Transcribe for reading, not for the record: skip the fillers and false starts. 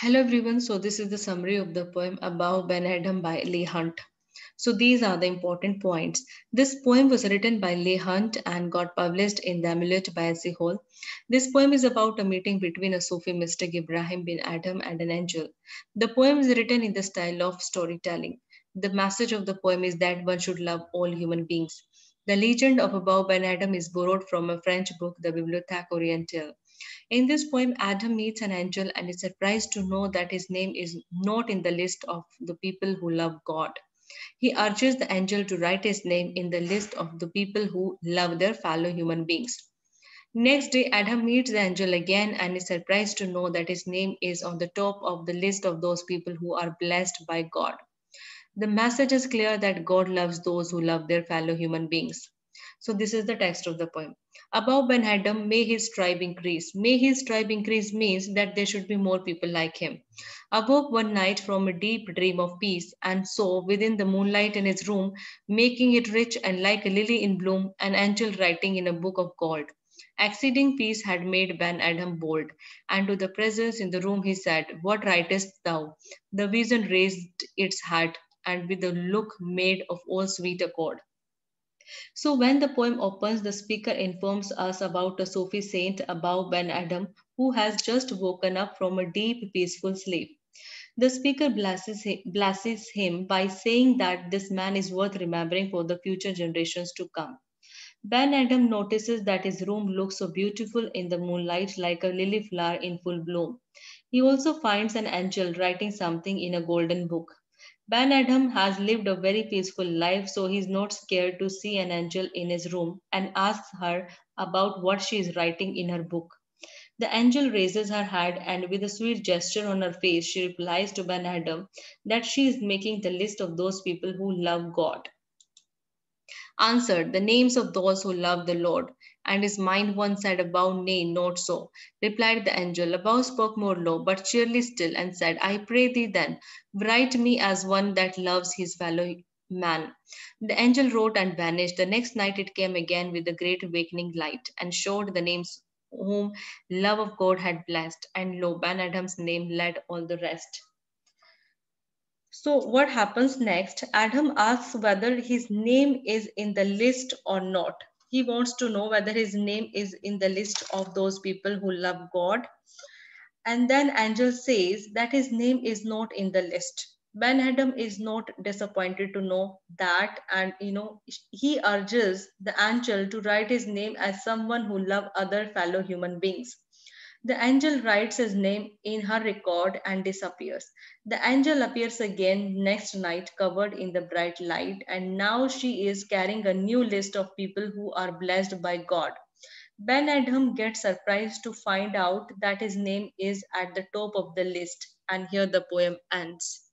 Hello everyone, so this is the summary of the poem Above Ben Adam by Leigh Hunt. So these are the important points. This poem was written by Leigh Hunt and got published in The Amulet by S.C. Hall. This poem is about a meeting between a Sufi mystic Ibrahim bin Adam and an angel. The poem is written in the style of storytelling. The message of the poem is that one should love all human beings. The legend of Above Ben Adam is borrowed from a French book, the Bibliothèque Orientale. In this poem, Adam meets an angel and is surprised to know that his name is not in the list of the people who love God. He urges the angel to write his name in the list of the people who love their fellow human beings. Next day, Adam meets the angel again and is surprised to know that his name is on the top of the list of those people who are blessed by God. The message is clear that God loves those who love their fellow human beings. So, this is the text of the poem. Above Ben Adam, may his tribe increase. May his tribe increase means that there should be more people like him. Awoke one night from a deep dream of peace and saw within the moonlight in his room, making it rich and like a lily in bloom, an angel writing in a book of gold. Exceeding peace had made Ben Adam bold, and to the presence in the room he said, "What writest thou?" The vision raised its head, and with a look made of all sweet accord. So when the poem opens, the speaker informs us about a Sufi saint Abou Ben Adam who has just woken up from a deep, peaceful sleep. The speaker blesses him by saying that this man is worth remembering for the future generations to come. Ben Adam notices that his room looks so beautiful in the moonlight like a lily flower in full bloom. He also finds an angel writing something in a golden book. Ben Adam has lived a very peaceful life, so he's not scared to see an angel in his room and asks her about what she is writing in her book. The angel raises her head and, with a sweet gesture on her face, she replies to Ben Adam that she is making the list of those people who love God. Answered, the names of those who love the Lord. And his mind once said, Above, nay, not so. Replied the angel. Above spoke more low, but cheerily still, and said, I pray thee then, write me as one that loves his fellow man. The angel wrote and vanished. The next night it came again with a great awakening light, and showed the names whom love of God had blessed, and lo, Ben Adam's name led all the rest. So, what happens next? Adam asks whether his name is in the list or not. He wants to know whether his name is in the list of those people who love God. And then Angel says that his name is not in the list. Ben Adam is not disappointed to know that, and he urges the angel to write his name as someone who love other fellow human beings. The angel writes his name in her record and disappears. The angel appears again next night covered in the bright light, and now she is carrying a new list of people who are blessed by God. Ben Adam gets surprised to find out that his name is at the top of the list, and here the poem ends.